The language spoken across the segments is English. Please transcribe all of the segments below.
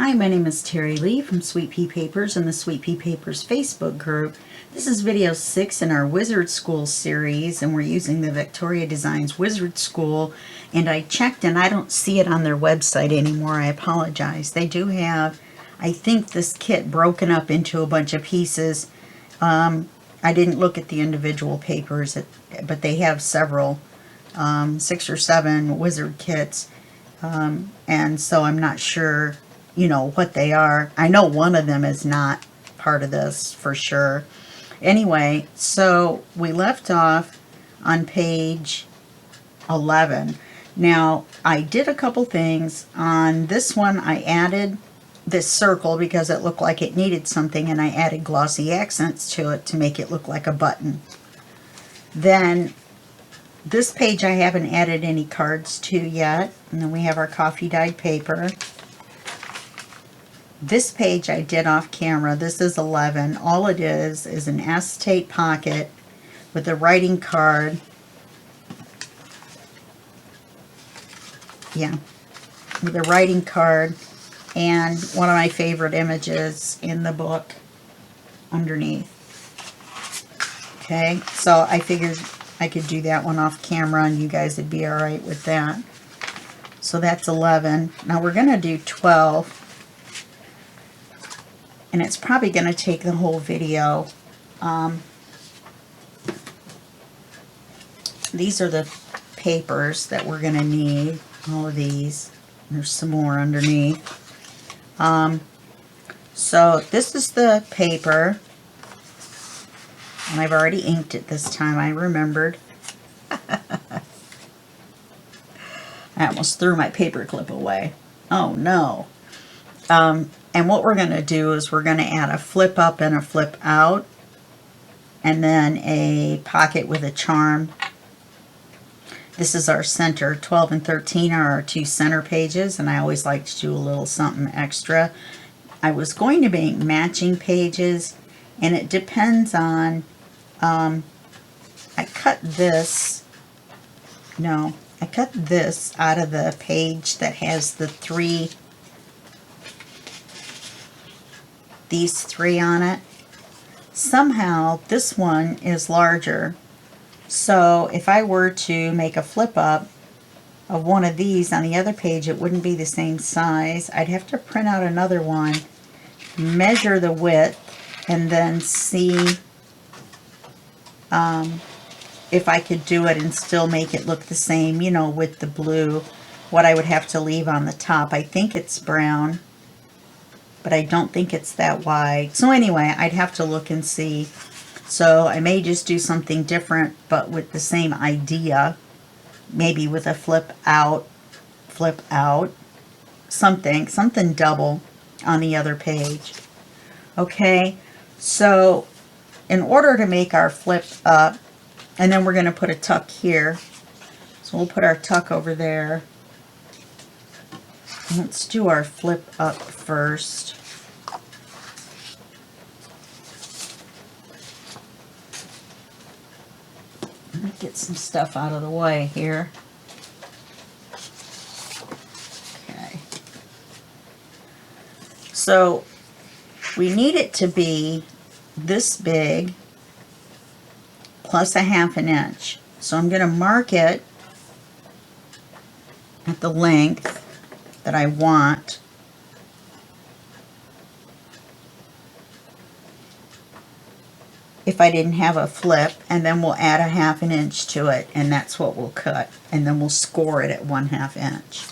Hi, my name is Terry Lee from Sweet Pea Papers and the Sweet Pea Papers Facebook group. This is video 6 in our Wizard School series, and we're using the Victoria Designs Wizard School. And I checked and I don't see it on their website anymore. I apologize. They do have, I think, this kit broken up into a bunch of pieces. I didn't look at the individual papers, but they have several, 6 or 7 wizard kits. And so I'm not sure, what they are. I know one of them is not part of this for sure. Anyway, so we left off on page 11. Now, I did a couple things. On this one, I added this circle because it looked like it needed something, and I added glossy accents to it to make it look like a button. Then this page I haven't added any cards to yet. And then we have our coffee dyed paper. This page I did off camera. This is 11. All it is an acetate pocket with a writing card. Yeah, with a writing card and one of my favorite images in the book underneath. Okay, so I figured I could do that one off camera and you guys would be alright with that. So that's 11. Now we're going to do 12. And it's probably going to take the whole video. These are the papers that we're going to need. All of these. There's some more underneath. So this is the paper. And I've already inked it this time, I remembered. I almost threw my paper clip away. Oh no. And what we're going to do is we're going to add a flip up and a flip out. And then a pocket with a charm. This is our center. 12 and 13 are our 2 center pages. And I always like to do a little something extra. I was going to make matching pages. And it depends on... I cut this out of the page that has these three on it. Somehow this one is larger. So if I were to make a flip up of one of these on the other page, it wouldn't be the same size. I'd have to print out another one, measure the width, and then see if I could do it and still make it look the same, with the blue, what I would have to leave on the top. I think it's brown, but I don't think it's that wide. So anyway, I'd have to look and see. So I may just do something different, but with the same idea, maybe with a flip out, something double on the other page. Okay, so in order to make our flip up, and then we're going to put a tuck here. So we'll put our tuck over there. Let's do our flip up first. Let me get some stuff out of the way here. Okay. So we need it to be this big plus a 1/2 inch. So I'm going to mark it at the length that I want. If I didn't have a flip, and then we'll add a 1/2 inch to it, and that's what we'll cut, and then we'll score it at 1/2 inch.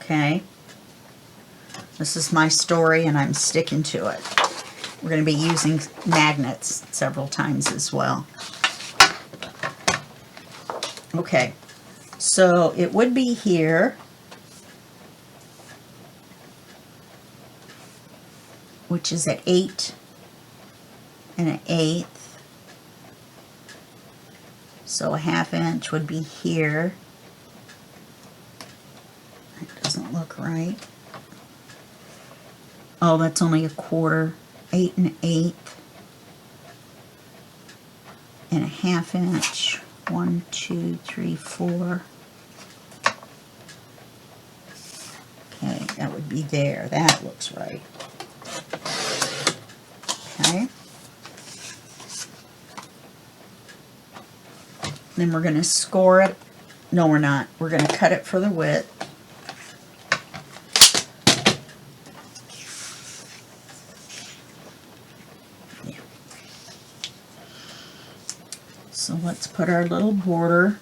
Okay, this is my story and I'm sticking to it. We're going to be using magnets several times as well. Okay, so it would be here, which is at 8 1/8. So a 1/2 inch would be here. That doesn't look right. Oh, that's only a 1/4. 8 1/8 and a 1/2 inch. 1, 2, 3, 4. Okay, that would be there. That looks right. Okay. Then we're going to score it. No, we're not. We're going to cut it for the width. Yeah. So let's put our little border.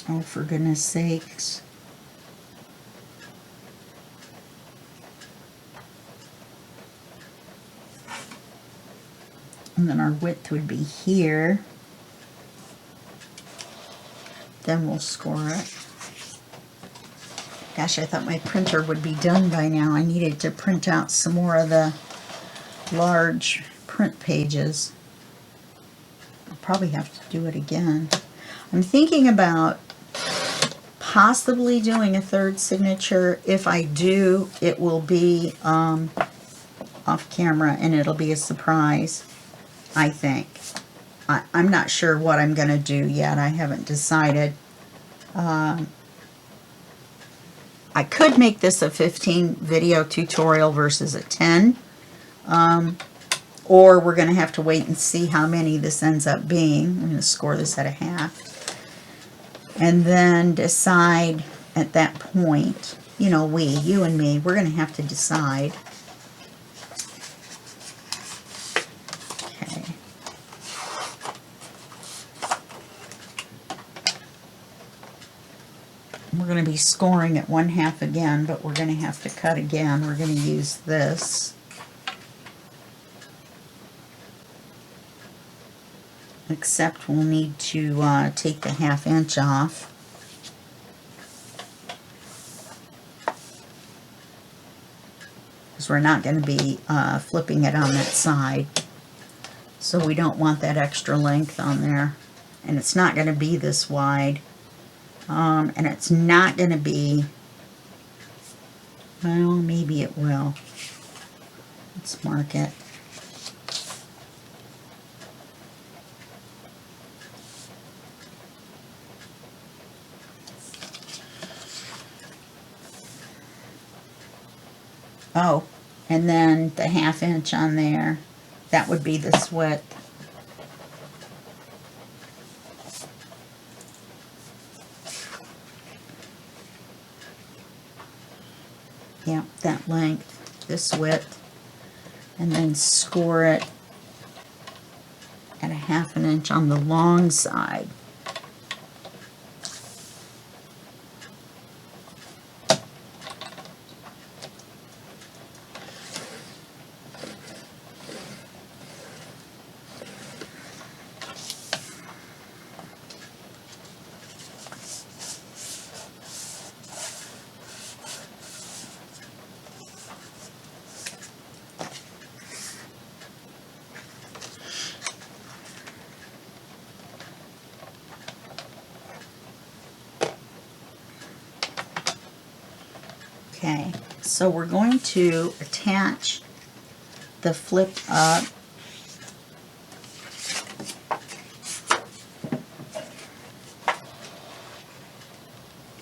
Oh, for goodness sakes. And then our width would be here. Then we'll score it. Gosh, I thought my printer would be done by now. I needed to print out some more of the large print pages. I'll probably have to do it again. I'm thinking about possibly doing a third signature. If I do, it will be off camera and it'll be a surprise, I think. I'm not sure what I'm going to do yet. I haven't decided. I could make this a 15 video tutorial versus a 10. Or we're going to have to wait and see how many this ends up being. I'm going to score this at a half. And then decide at that point, you know, you and me, we're going to have to decide. Okay. We're going to be scoring at 1/2 again, but we're going to have to cut again. We're going to use this. Except we'll need to take the 1/2 inch off. Because we're not going to be flipping it on that side. So we don't want that extra length on there. And it's not going to be this wide. And it's not going to be, well, maybe it will. Let's mark it. Oh, and then the 1/2 inch on there, that would be this width. Yeah, that length, this width, and then score it at a 1/2 inch on the long side. Okay, so we're going to attach the flip up.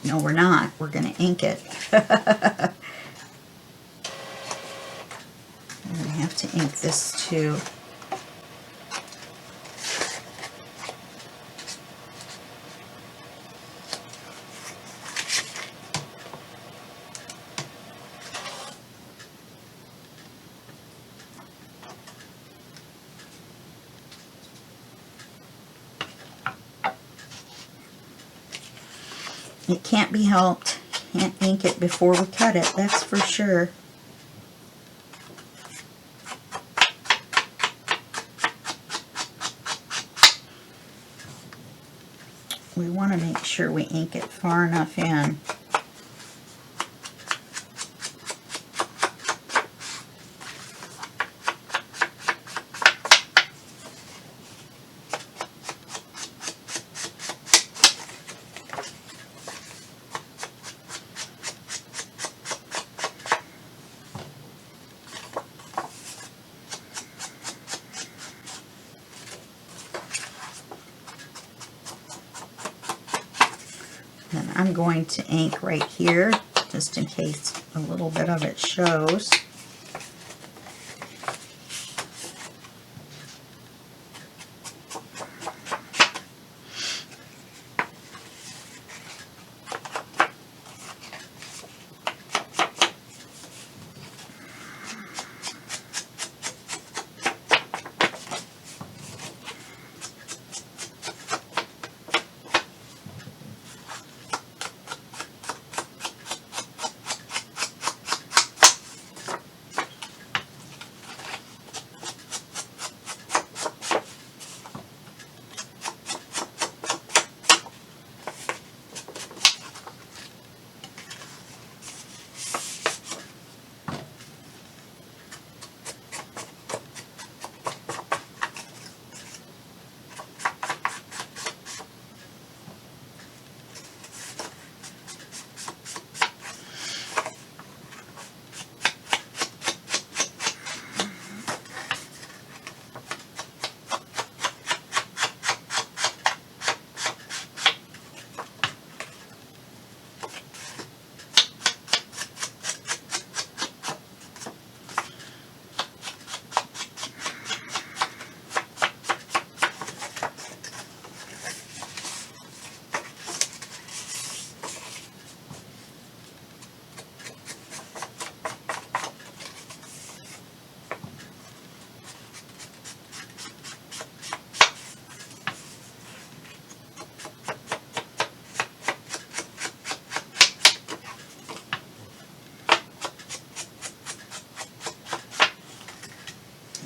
No, we're not. We're going to ink it. I'm going to have to ink this too. It can't be helped. Can't ink it before we cut it, that's for sure. We want to make sure we ink it far enough in. I'm going to ink right here, just in case a little bit of it shows.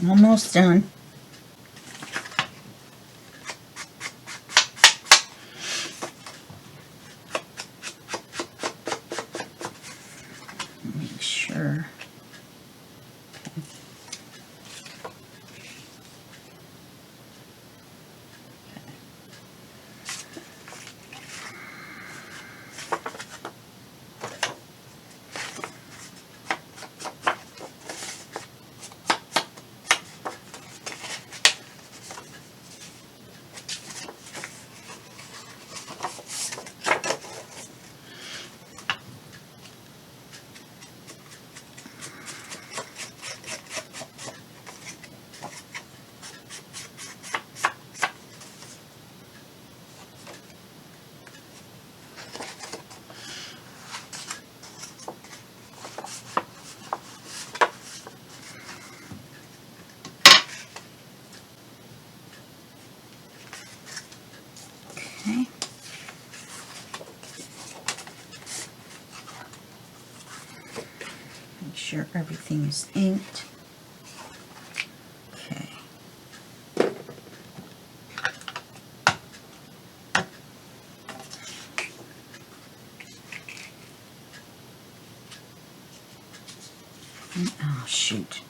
Almost done. Make sure. Okay. Make sure everything is inked. Okay. Oh, shoot.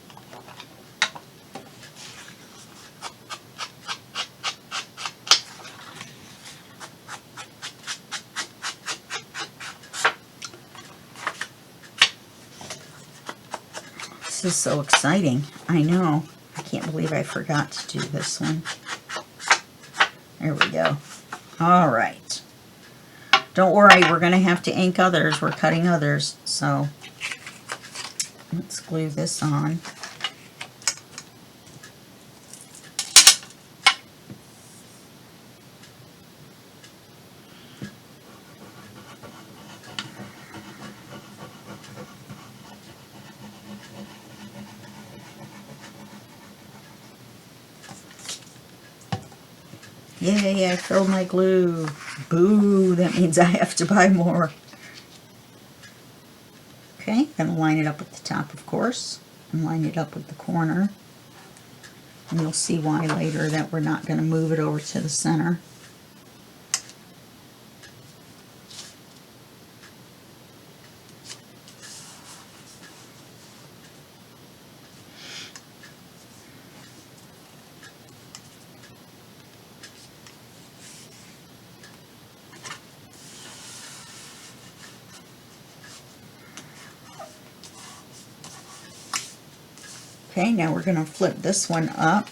This is so exciting. I know. I can't believe I forgot to do this one. There we go. All right. Don't worry, we're going to have to ink others. We're cutting others. So let's glue this on. Yay, I filled my glue. Boo, that means I have to buy more. Okay, I'm going to line it up with the top, of course, and line it up with the corner. And you'll see why later that we're not going to move it over to the center. Okay, now we're going to flip this one up.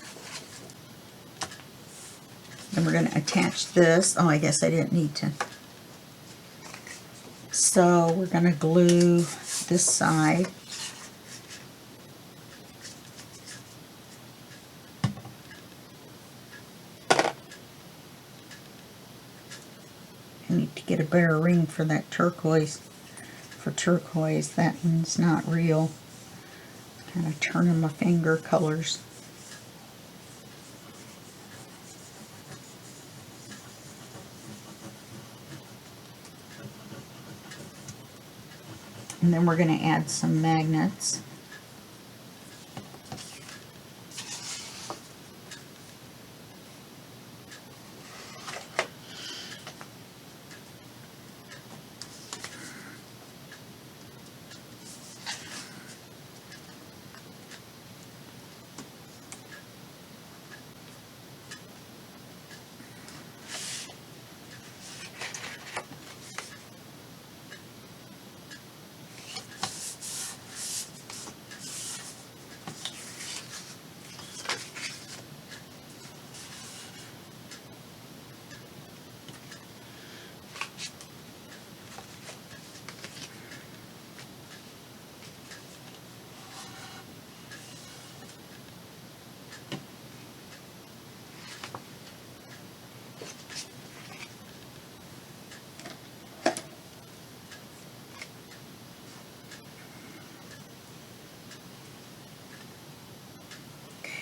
Then we're going to attach this. Oh, I guess I didn't need to. So we're going to glue this side. I need to get a better ring for that turquoise. For turquoise, that one's not real. Kind of turning my finger colors. And then we're going to add some magnets.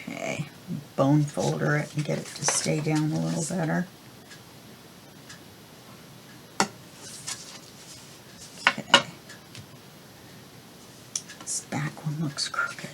Okay, bone folder it and get it to stay down a little better. Okay, this back one looks crooked.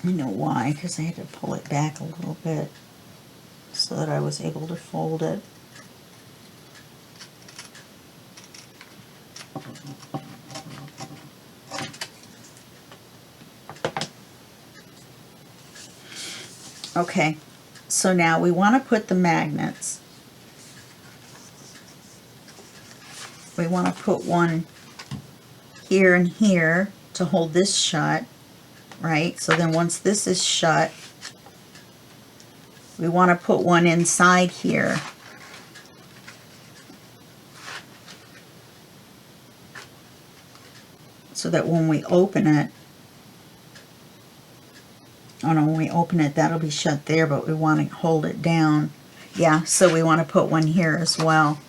I know why, because I had to pull it back a little bit so that I was able to fold it. Okay, so now we want to put the magnets. We want to put one here and here to hold this shut. Right, so then once this is shut, we want to put one inside here. So that when we open it, oh no, when we open it, that'll be shut there, but we want to hold it down. Yeah, so we want to put one here as well.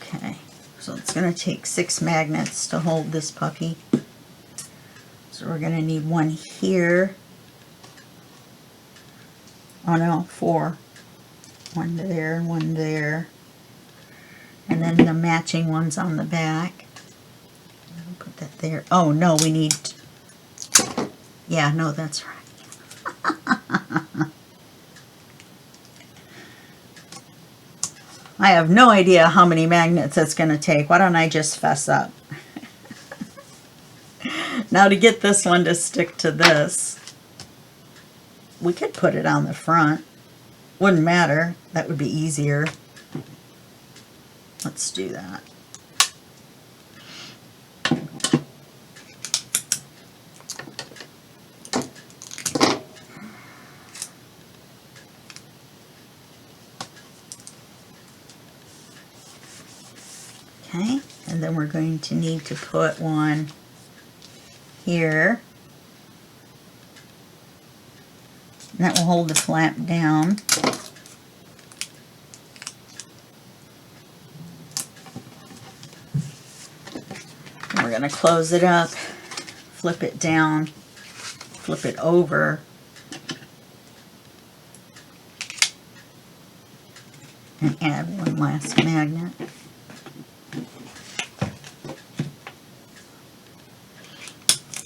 Okay, so it's going to take 6 magnets to hold this puppy. So we're going to need one here. Oh no, 4. One there, one there. And then the matching ones on the back. I'll put that there. Oh no, we need... Yeah, no, that's right. I have no idea how many magnets it's going to take. Why don't I just fess up? Now to get this one to stick to this, we could put it on the front. Wouldn't matter. That would be easier. Let's do that. Okay, and then we're going to need to put one here. And that will hold the flap down. And we're going to close it up, flip it down, flip it over, and add one last magnet.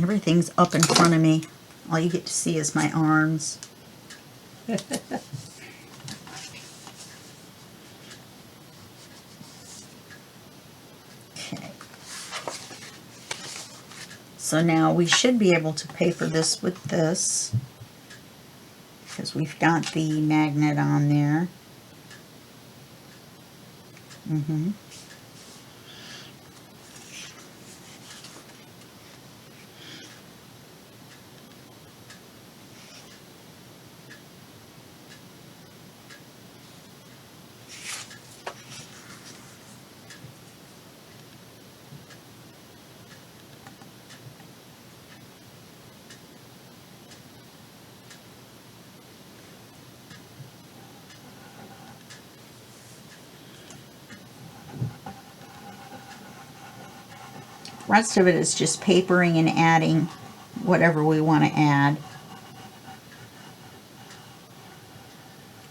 Everything's up in front of me. All you get to see is my arms. Okay. So now we should be able to paper this with this, because because we've got the magnet on there. Rest of it is just papering and adding whatever we want to add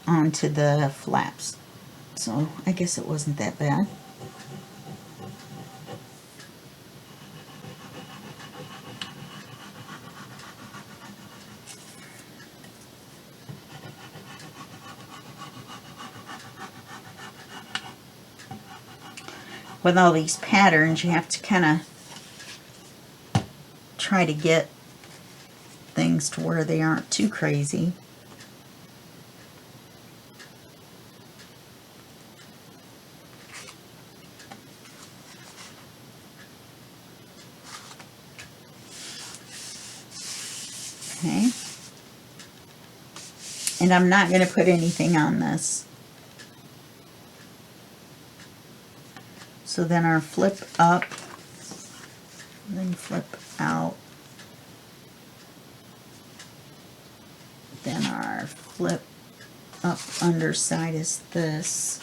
onto the flaps. So I guess it wasn't that bad. With all these patterns, you have to kind of try to get things to where they aren't too crazy. Okay. And I'm not going to put anything on this. So then our flip up, then flip out, then our flip up underside is this.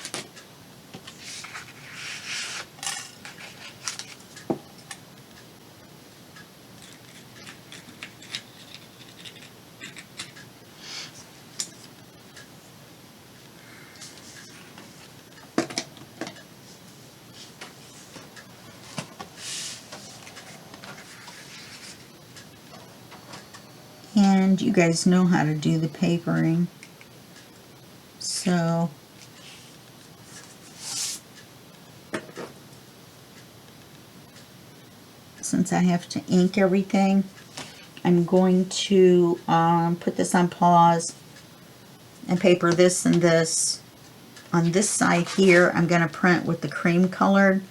And you guys know how to do the papering. So since I have to ink everything, I'm going to put this on pause and paper this and this. On this side here, I'm going to print with the cream colored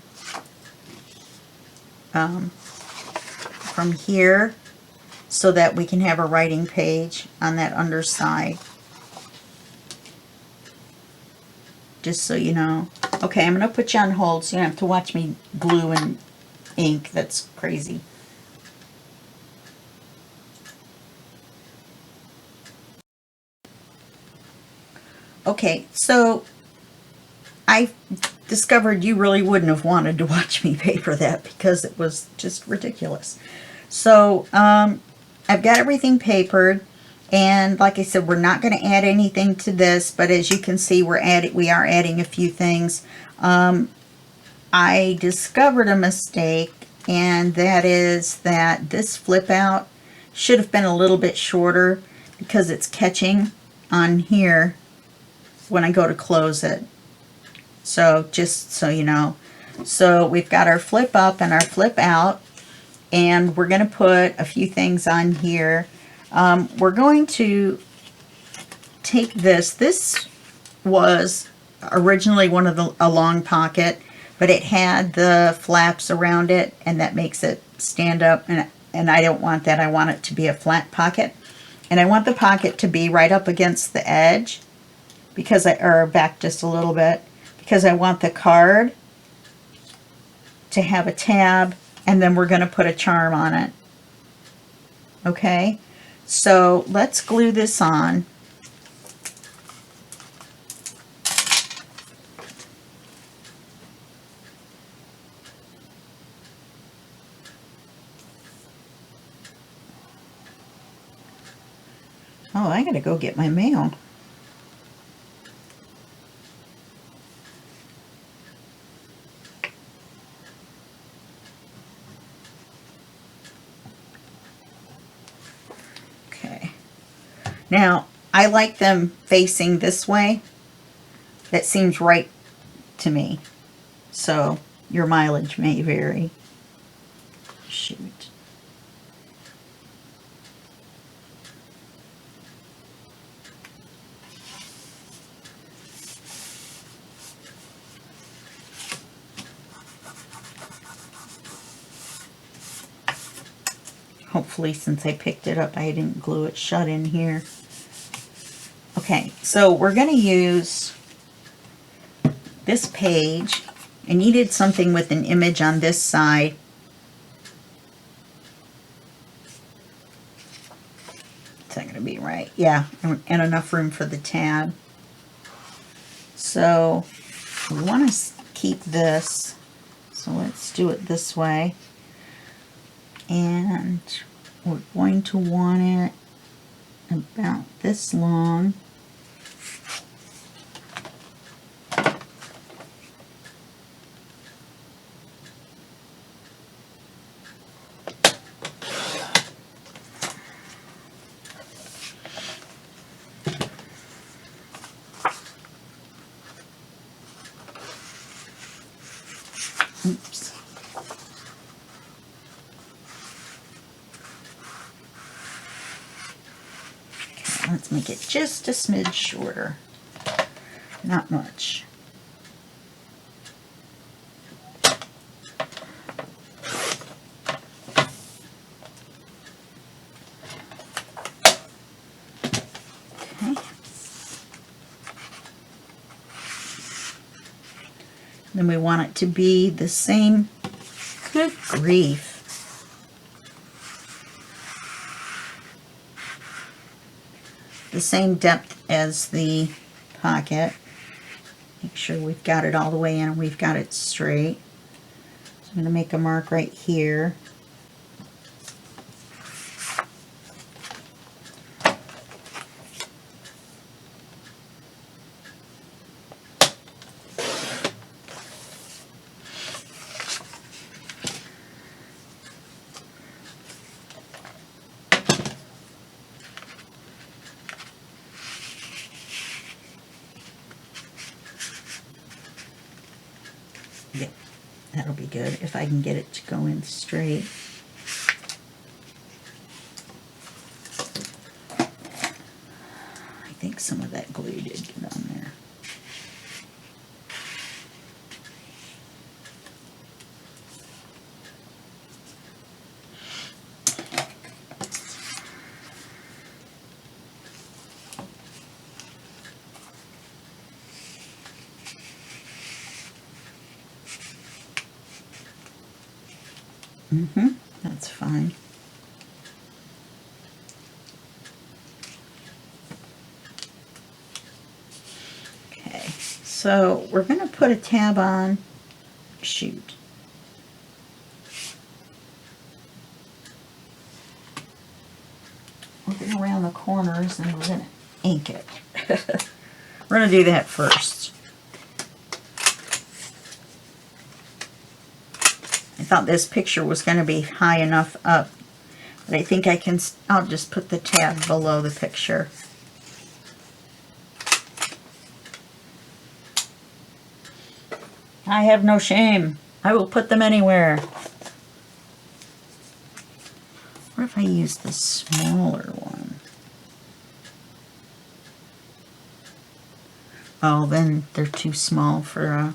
from here, so that we can have a writing page on that underside. Just so you know. Okay, I'm going to put you on hold so you don't have to watch me glue and ink. That's crazy. Okay, so I discovered you really wouldn't have wanted to watch me paper that because it was just ridiculous. So, I've got everything papered, and like I said, we're not going to add anything to this, but as you can see, we are adding a few things. I discovered a mistake, and that is that this flip out should have been a little bit shorter because it's catching on here when I go to close it. So just so you know. So we've got our flip up and our flip out. And we're going to put a few things on here. We're going to take this. This was originally a long pocket, but it had the flaps around it, and that makes it stand up. And I don't want that. I want it to be a flat pocket. And I want the pocket to be right up against the edge, or back just a little bit, because I want the card to have a tab. And then we're going to put a charm on it. Okay, so let's glue this on. Oh, I gotta go get my mail. Now, I like them facing this way. That seems right to me. So, your mileage may vary. Shoot. hopefully since I picked it up I didn't glue it shut in here. Okay, so we're going to use this page. I needed something with an image on this side. Is that going to be right? Yeah, and enough room for the tab. So we want to keep this. So let's do it this way. And we're going to want it about this long. Oops. Okay, let's make it just a smidge shorter. Not much. Okay. Then we want it to be the same. Good grief. The same depth as the pocket. Make sure we've got it all the way in and we've got it straight. So I'm going to make a mark right here. Yeah, that'll be good if I can get it to go in straight. I think some of that glue did get on there. That's fine. Okay, so we're going to put a tab on. Shoot. Working around the corners and we're going to ink it. We're going to do that first. I thought this picture was going to be high enough up, but I think I'll just put the tab below the picture. I have no shame. I will put them anywhere. What if I use the smaller one? Oh, then they're too small for a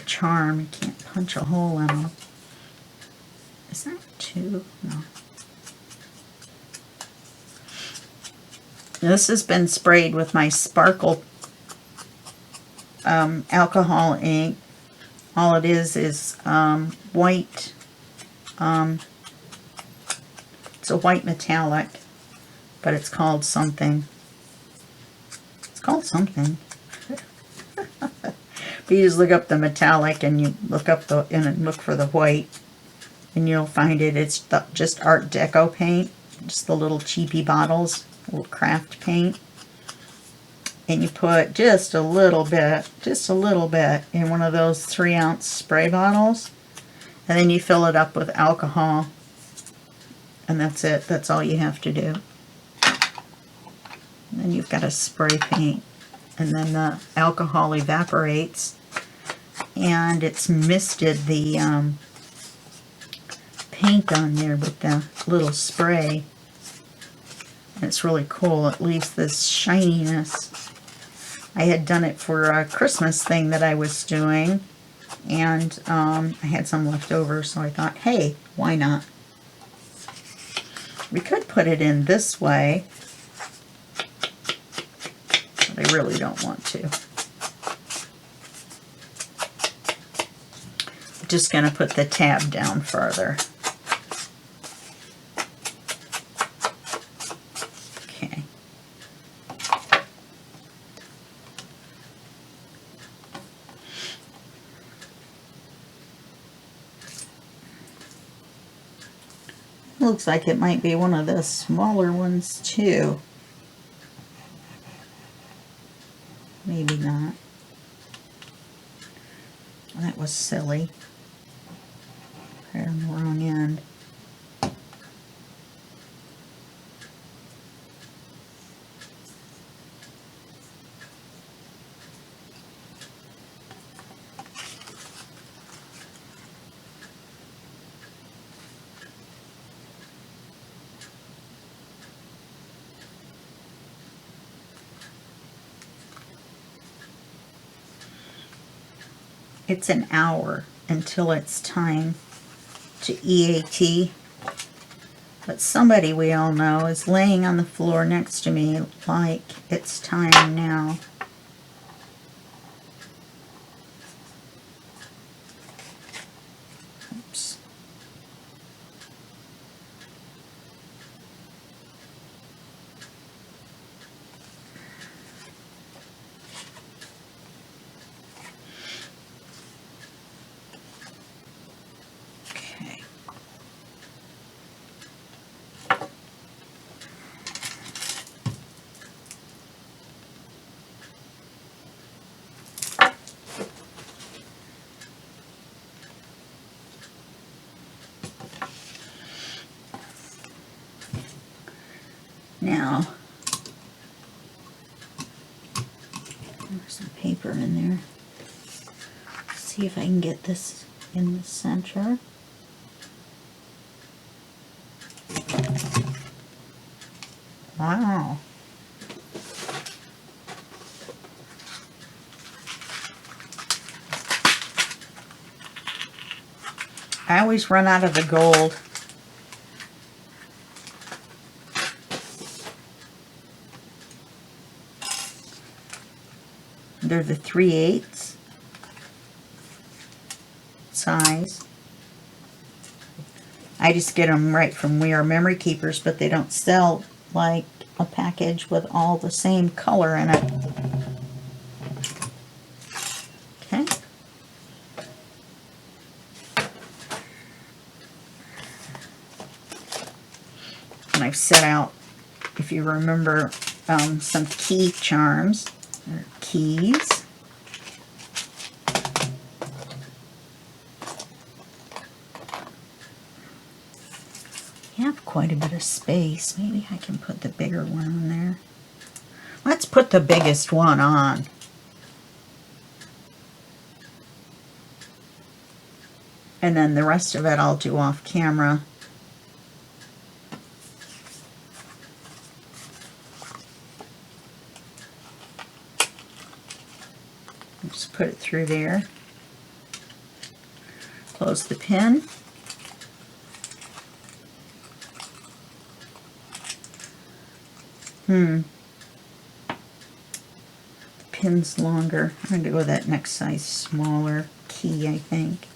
charm. You can't punch a hole in them. Is that two? No. This has been sprayed with my Sparkle alcohol ink. All it is white. It's a white metallic, but it's called something. It's called something. But you just look up the metallic and you look up and look for the white, and you'll find it. It's just Art Deco paint, just the little cheapy bottles, little craft paint. And you put just a little bit in one of those 3-ounce spray bottles, and then you fill it up with alcohol, and that's it. That's all you have to do. And then you've got a spray paint, and then the alcohol evaporates, and it's misted the paint on there with the little spray. And it's really cool. It leaves this shininess. I had done it for a Christmas thing that I was doing, and I had some left over, so I thought, hey, why not? We could put it in this way, but I really don't want to. I'm just going to put the tab down further. Okay. Looks like it might be one of the smaller ones too. Maybe not. That was silly. Put it on the wrong end. It's an hour until it's time to EAT, but somebody we all know is laying on the floor next to me like it's time now. Oops. Now, there's some paper in there. Let's see if I can get this in the center. Wow. I always run out of the gold. They're the 3/8 size. I just get them right from We Are Memory Keepers, but they don't sell like a package with all the same color in it. Okay. And I've set out, if you remember, some key charms, or keys. You have quite a bit of space. Maybe I can put the bigger one on there. Let's put the biggest one on. And then the rest of it I'll do off camera. Just put it through there. Close the pin. The pin's longer. I'm going to go with that next size smaller key, I think.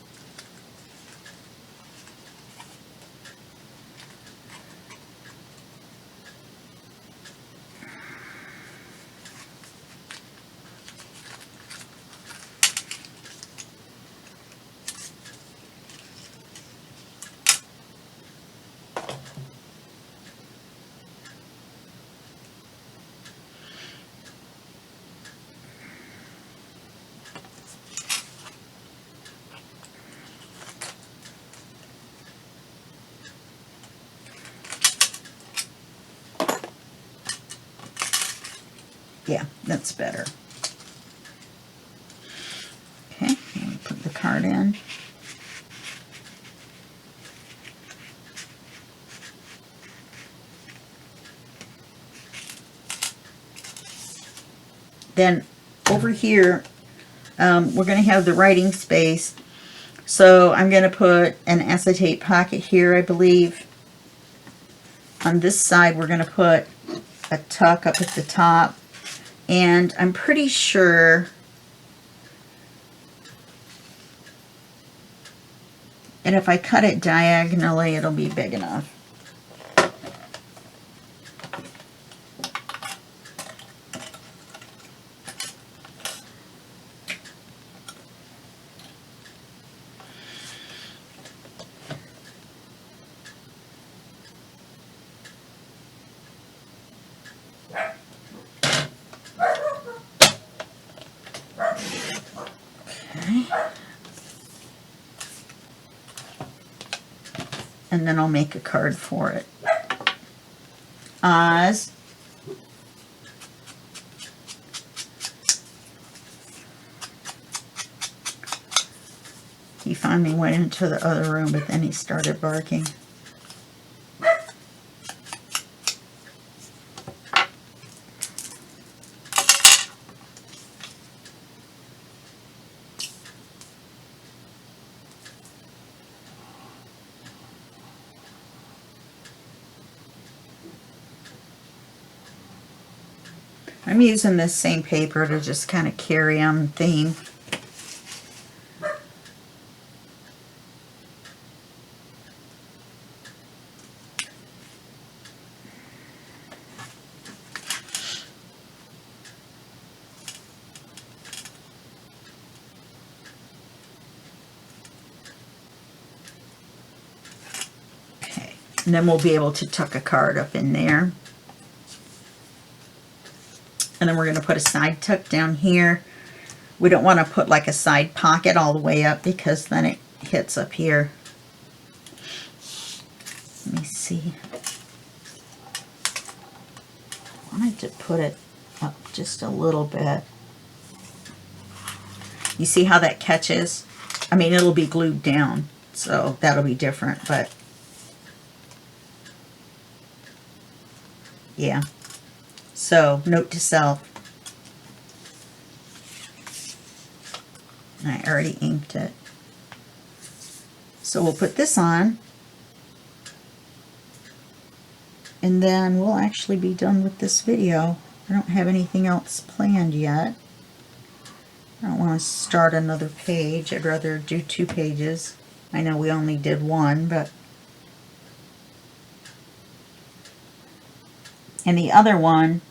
Yeah, that's better. Okay, I'm going to put the card in. Then over here, we're going to have the writing space. So I'm going to put an acetate pocket here, I believe. On this side, we're going to put a tuck up at the top. And I'm pretty sure, and if I cut it diagonally, it'll be big enough. And then I'll make a card for it. Oz. He finally went into the other room, but then he started barking. I'm using this same paper to just kind of carry on theme. Okay, and then we'll be able to tuck a card up in there. And then we're going to put a side tuck down here. We don't want to put like a side pocket all the way up because then it hits up here. Let me see. I wanted to put it up just a little bit. You see how that catches? I mean, it'll be glued down, so that'll be different, but yeah. So, note to self. I already inked it. So we'll put this on. And then we'll actually be done with this video. I don't have anything else planned yet. I don't want to start another page. I'd rather do 2 pages. I know we only did 1, but... And the other one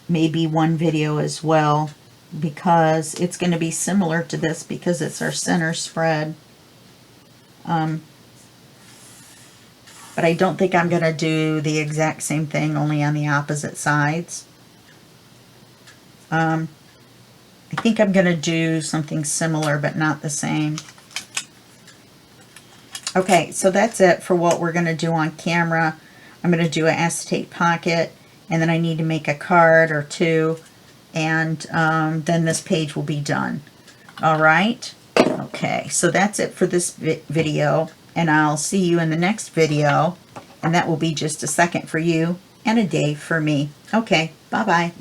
may be 1 video as well, because it's going to be similar to this because it's our center spread. But I don't think I'm going to do the exact same thing, only on the opposite sides. I think I'm going to do something similar but not the same. Okay, so that's it for what we're going to do on camera. I'm going to do an acetate pocket, and then I need to make a card or 2, and then this page will be done. Alright? Okay, so that's it for this video, and I'll see you in the next video, and that will be just a second for you and a day for me. Okay, bye-bye.